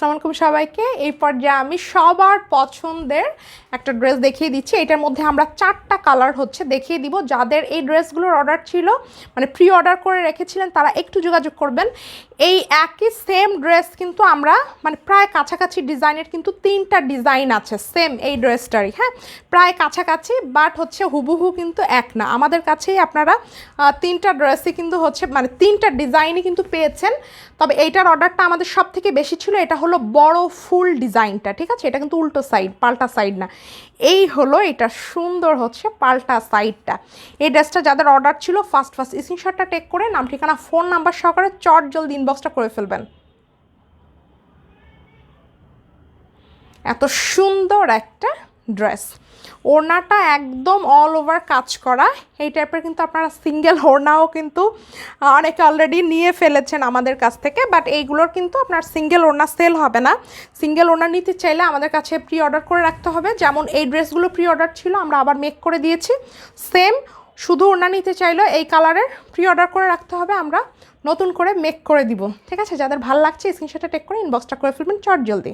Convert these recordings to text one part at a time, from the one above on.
আসসালামু আলাইকুম সবাইকে। এই পর্যায়ে আমি সবার পছন্দের একটা ড্রেস দেখিয়ে দিচ্ছি। এটার মধ্যে আমরা 4টা কালার দেখিয়ে দিব। যাদের এই ড্রেসগুলোর অর্ডার ছিল, মানে প্রি অর্ডার করে রেখেছিলেন, তারা একটু যোগাযোগ করবেন। এই একই সেম ড্রেস কিন্তু আমরা মানে প্রায় কাছাকাছি ডিজাইনের কিন্তু 3টা ডিজাইন আছে সেম এই ড্রেসটারই, হ্যাঁ, প্রায় কাছাকাছি, বাট হুবহু কিন্তু এক না। আমাদের কাছেই আপনারা 3টা ড্রেসই কিন্তু মানে 3টা ডিজাইনই কিন্তু পেয়েছেন। তবে এইটার অর্ডারটা আমাদের সব থেকে বেশি ছিল। এটা হলো বড় ফুল ডিজাইনটা, ঠিক আছে, এটা কিন্তু উল্টো সাইড, পাল্টা সাইড না। এই হলো এটা সুন্দর পাল্টা সাইডটা। এই ড্রেসটা যাদের অর্ডার ছিল ফার্স্ট স্ক্রিনশটটা টেক করে নাম ঠিকানা ফোন নাম্বার সহকারে চট জলদি ইনবক্সটা করে ফেলবেন। এত সুন্দর একটা ড্রেস, ওড়নাটা একদম অল ওভার কাজ করা। এই টাইপের কিন্তু আপনারা সিঙ্গেল ওড়নাও কিন্তু অনেকে অলরেডি নিয়ে ফেলেছেন আমাদের কাছ থেকে, বাট এইগুলোর কিন্তু আপনার সিঙ্গেল ওড়না সেল হবে না। সিঙ্গেল ওড়না নিতে চাইলে আমাদের কাছে প্রি অর্ডার করে রাখতে হবে। যেমন এই ড্রেসগুলো প্রি অর্ডার ছিল, আমরা আবার মেক করে দিয়েছি সেম। শুধু ওড়না নিতে চাইলেও এই কালারের প্রি অর্ডার করে রাখতে হবে, আমরা নতুন করে মেক করে দিব, ঠিক আছে। যাদের ভালো লাগছে স্ক্রিনশটটা টেক করে ইনবক্সটা করে ফেলবেন চট জলদি।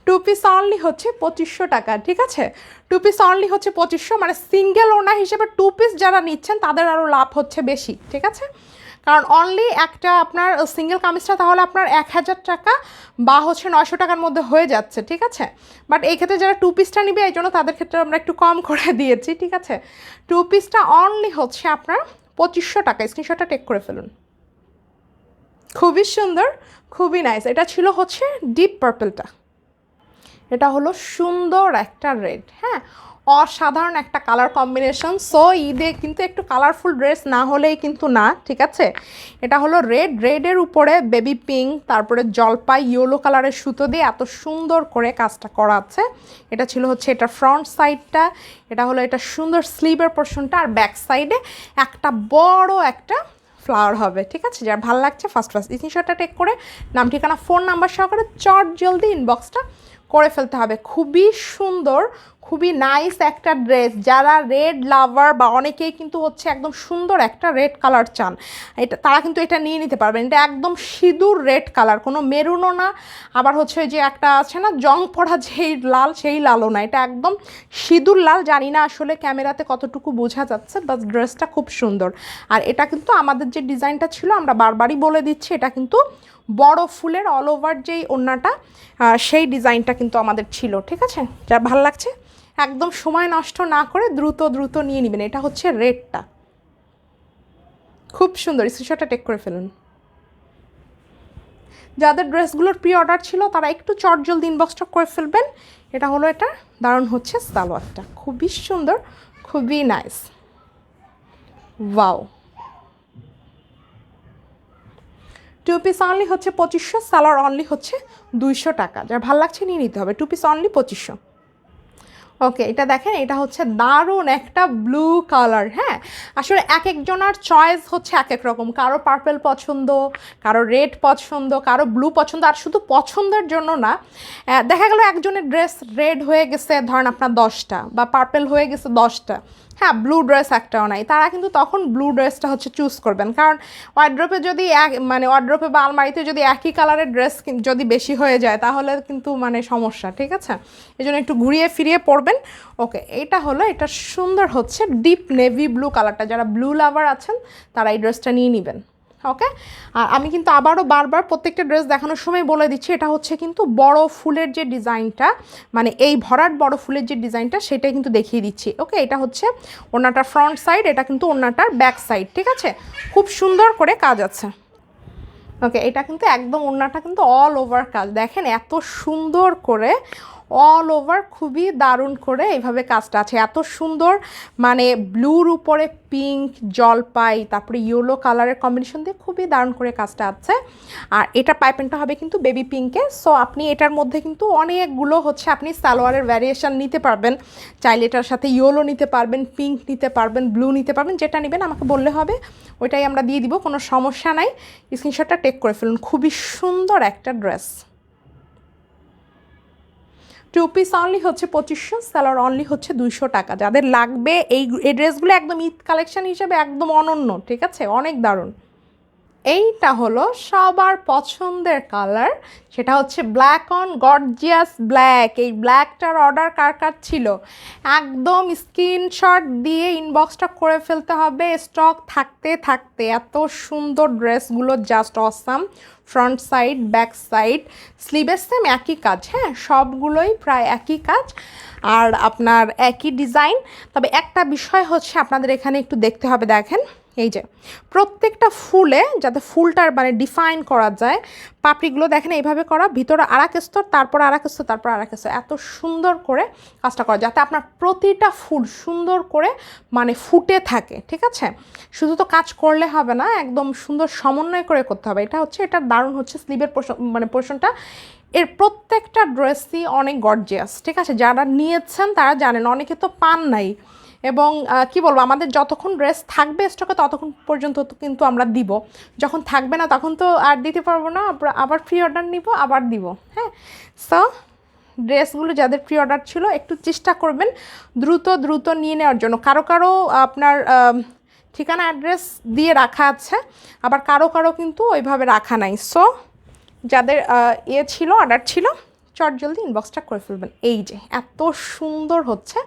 2 পিস অনলি 2500 টাকা, ঠিক আছে। 2 পিস অনলি 2500, মানে সিঙ্গেল ওড়না হিসেবে 2 পিস যারা নিচ্ছেন তাদের আরও লাভ বেশি, ঠিক আছে। কারণ অনলি একটা আপনার সিঙ্গেল কামিজটা তাহলে আপনার 1000 টাকা বা 900 টাকার মধ্যে হয়ে যাচ্ছে, ঠিক আছে। বাট এই ক্ষেত্রে যারা 2 পিসটা নিবে এই জন্য তাদের ক্ষেত্রে আমরা একটু কম করে দিয়েছি, ঠিক আছে। 2 পিসটা অনলি আপনার 2500 টাকা। স্ক্রিনশটটা টেক করে ফেলুন। খুবই সুন্দর, খুবই নাইস। এটা ছিল ডিপ পার্পলটা, এটা হলো সুন্দর একটা রেড, হ্যাঁ, অসাধারণ একটা কালার কম্বিনেশন। সো ঈদে কিন্তু একটু কালারফুল ড্রেস না হলেই কিন্তু না, ঠিক আছে। এটা হলো রেডের উপরে বেবি পিঙ্ক, তারপরে জলপাই ইয়েলো কালারের সুতো দিয়ে এত সুন্দর করে কাজটা করা আছে। এটা ছিল এটা ফ্রন্ট সাইডটা, এটা হলো এটা সুন্দর স্লিভের পোর্শনটা, আর ব্যাক সাইডে একটা বড় একটা ফ্লাওয়ার হবে, ঠিক আছে। যার ভালো লাগছে ফার্স্ট স্ক্রিনশটটা টেক করে নাম ঠিকানা ফোন নাম্বার সহকারে চট জলদি ইনবক্সটা করে ফেলতে হবে। খুবই সুন্দর, খুবই নাইস একটা ড্রেস। যারা রেড লাভার বা অনেকেই কিন্তু একদম সুন্দর একটা রেড কালার চান, এটা তারা কিন্তু এটা নিয়ে নিতে পারবেন। এটা একদম সিঁদুর রেড কালার, কোনো মেরুনও না, আবার যে একটা আছে না জং পড়া যেই লাল সেই লালও না, এটা একদম সিঁদুর লাল। জানি না আসলে ক্যামেরাতে কতটুকু বোঝা যাচ্ছে, বাট ড্রেসটা খুব সুন্দর। আর এটা কিন্তু আমাদের যে ডিজাইনটা ছিল, আমরা বারবারই বলে দিচ্ছি, এটা কিন্তু বড় ফুলের অল ওভার যেই ওড়নাটা সেই ডিজাইনটা কিন্তু আমাদের ছিল, ঠিক আছে। যার ভালো লাগছে একদম সময় নষ্ট না করে দ্রুত নিয়ে নেবেন। এটা রেডটা খুব সুন্দর। স্ক্রিনশটটা টেক করে ফেলুন। যাদের ড্রেসগুলোর প্রি অর্ডার ছিল তারা একটু চট জলদি ইনবক্সটা করে ফেলবেন। এটা হলো এটা দারুণ সালোয়ারটা, খুবই সুন্দর, খুবই nice. Wow, 2 piece only 2500, salwar only 200 টাকা। যার ভালো লাগছে নিয়ে নিতে হবে। 2 পিস অনলি 2500। ওকে, এটা দেখেন, এটা দারুণ একটা ব্লু কালার, হ্যাঁ। আসলে এক একজনের চয়েস এক এক রকম, কারো পার্পল পছন্দ, কারো রেড পছন্দ, কারো ব্লু পছন্দ। আর শুধু পছন্দের জন্য না, দেখা গেল একজনের ড্রেস রেড হয়ে গেছে ধরেন আপনার 10টা, বা পার্পল হয়ে গেছে 10টা, হ্যাঁ, ব্লু ড্রেস একটাও নাই, তারা কিন্তু তখন ব্লু ড্রেসটা চুজ করবেন। কারণ ওয়ার্ড্রোপে যদি ওয়ার্ড্রোপে বা আলমারিতে যদি একই কালারের ড্রেস যদি বেশি হয়ে যায় তাহলে কিন্তু সমস্যা, ঠিক আছে। এই জন্য একটু ঘুরিয়ে ফিরিয়ে পরবেন। ওকে, এটা হলো এটা সুন্দর ডিপ নেভি ব্লু কালারটা। যারা ব্লু লাভার আছেন তারা এই ড্রেসটা নিয়ে নেবেন। ওকে, আর আমি কিন্তু আবারও বারবার প্রত্যেকটা ড্রেস দেখানোর সময় বলে দিচ্ছি, এটা কিন্তু বড় ফুলের যে ডিজাইনটা, মানে এই ভরাট বড় ফুলের যে ডিজাইনটা সেটাই কিন্তু দেখিয়ে দিচ্ছি। ওকে, এটা ওড়নাটার ফ্রন্ট সাইড, এটা কিন্তু ওড়নাটার ব্যাক সাইড, ঠিক আছে। খুব সুন্দর করে কাজ আছে। ওকে, এটা কিন্তু একদম ওড়নাটা কিন্তু অল ওভার কাজ, দেখেন এত সুন্দর করে অল ওভার, খুবই দারুণ করে এইভাবে কাজটা আছে। এত সুন্দর, মানে ব্লুর উপরে পিঙ্ক, জলপাই, তারপরে ইয়েলো কালারের কম্বিনেশন দিয়ে খুবই দারুণ করে কাজটা আছে। আর এটা পাইপেনটা হবে কিন্তু বেবি পিঙ্কে। সো আপনি এটার মধ্যে কিন্তু অনেকগুলো আপনি সালোয়ারের ভ্যারিয়েশন নিতে পারবেন। চাইলে এটার সাথে ইয়েলো নিতে পারবেন, পিঙ্ক নিতে পারবেন, ব্লু নিতে পারবেন, যেটা নেবেন আমাকে বললে হবে, ওইটাই আমরা দিয়ে দিব, কোনো সমস্যা নাই। স্ক্রিনশটটা টেক করে ফেলুন। খুবই সুন্দর একটা dress. 2 piece only 2500, salwar only 200 টাকা। যাদের লাগবে এই ড্রেসগুলো একদম ঈদ কালেকশন হিসেবে একদম অনন্য, ঠিক আছে, অনেক দারুণ। এইটা হলো সবার পছন্দের কালার, সেটা হচ্ছে ব্ল্যাক অন গর্জিয়াস ব্ল্যাক। এই ব্ল্যাকটার অর্ডার কার কার ছিল একদম স্ক্রিনশট দিয়ে ইনবক্সটা করে ফেলতে হবে, স্টক থাকতে থাকতে। এত সুন্দর ড্রেসগুলো just awesome. Front side, back side, স্লিভের সেম একই কাজ, হ্যাঁ সবগুলোই প্রায় একই কাজ আর আপনার একই ডিজাইন। তবে একটা বিষয় হচ্ছে আপনাদের এখানে একটু দেখতে হবে, দেখেন এই যে প্রত্যেকটা ফুলে যাতে ফুলটার মানে ডিফাইন করা যায়, পাপড়িগুলো দেখেন এইভাবে করা, ভিতরে আরেক স্তর, তারপর আরেক স্তর, তারপর আরেক স্তর, এত সুন্দর করে কাজটা করা যাতে আপনার প্রতিটা ফুল সুন্দর করে মানে ফুটে থাকে, ঠিক আছে? শুধু তো কাজ করলে হবে না, একদম সুন্দর সমন্বয় করে করতে হবে। এটা হচ্ছে, এটা দারুণ হচ্ছে স্লিভের মানে পোর্শনটা। এর প্রত্যেকটা ড্রেসই অনেক গর্জিয়াস, ঠিক আছে? যারা নিয়েছেন তারা জানেন, অনেকে তো পান নাই। এবং কি বলবো, আমাদের যতক্ষণ ড্রেস থাকবে স্টকে ততক্ষণ পর্যন্ত কিন্তু আমরা দিব, যখন থাকবে না তখন তো আর দিতে পারবো না, আবার প্রি অর্ডার নিব, আবার দিব। হ্যাঁ, সো ড্রেসগুলো যাদের প্রি অর্ডার ছিল একটু চেষ্টা করবেন দ্রুত দ্রুত নিয়ে নেওয়ার জন্য। কারো কারো আপনার ঠিকানা অ্যাড্রেস দিয়ে রাখা আছে, আবার কারো কারো কিন্তু ওইভাবে রাখা নাই। সো যাদের ছিল, অর্ডার ছিল, চট জলদি ইনবক্সটা করে ফেলবেন। এই যে এত সুন্দর হচ্ছে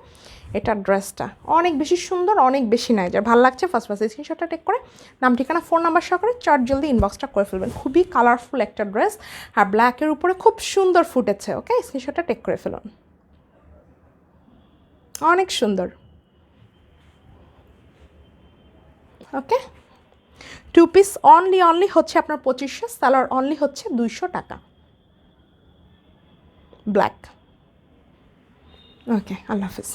এটা, ড্রেসটা অনেক বেশি সুন্দর, অনেক বেশি নাই, যার ভালো লাগছে ফার্স্ট স্ক্রিনশটটা টেক করে নাম ঠিকানা ফোন নাম্বার সহকারে চট জলদি ইনবক্সটা করে ফেলবেন। খুবই কালারফুল একটা ড্রেস আর ব্ল্যাকের উপরে খুব সুন্দর ফুটেছে। ওকে, স্ক্রিনশটটা টেক করে ফেলুন, অনেক সুন্দর। ওকে, 2 পিস অনলি হচ্ছে আপনার 2500, সালোয়ার অনলি হচ্ছে 200 টাকা, ব্ল্যাক। ওকে, আল্লাহ হাফিজ।